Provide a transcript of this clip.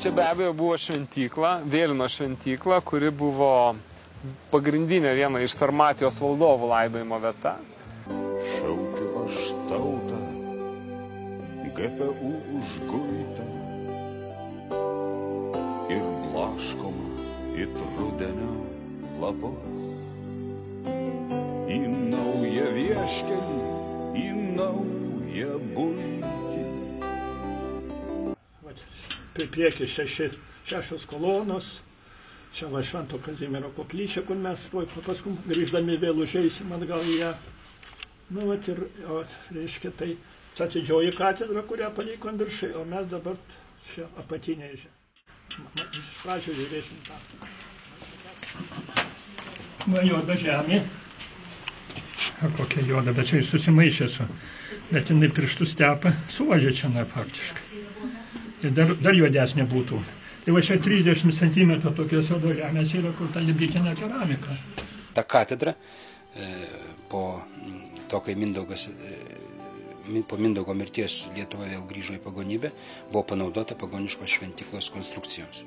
Čia be abejo buvo šventykla, Vėlino šventykla, kuri buvo pagrindinė viena iš Sarmatijos valdovų laidojimo vieta. Šaukiu aš tautą, GPU užguitą ir blaškoma it rudenio lapos. Į naują vieškelį, į naują buitį. Priekį šešios kolonos. Čia va Švento Kazimiero koplyčia, kur mes paskui grįždami vėl užeisim atgal į ją. Nu, vat ir, reiškia, tai čia didžioji katedra, kurią palikom viršai, o mes dabar čia apatiniai žemė. Iš pradžių žiūrėsim tą. Va juoda žemė. Kokia juoda, bet čia jis susimaišė su. Bet jinai pirštus tepa, suvažė čia, na, faktiškai. Ir dar juodesnė būtų. Tai va čia 30 cm tokios juodos žemės yra, kur ta librikinė keramika. Ta katedra po to, kai po Mindaugo mirties Lietuva vėl grįžo į pagonybę, buvo panaudota pagoniškos šventyklos konstrukcijoms.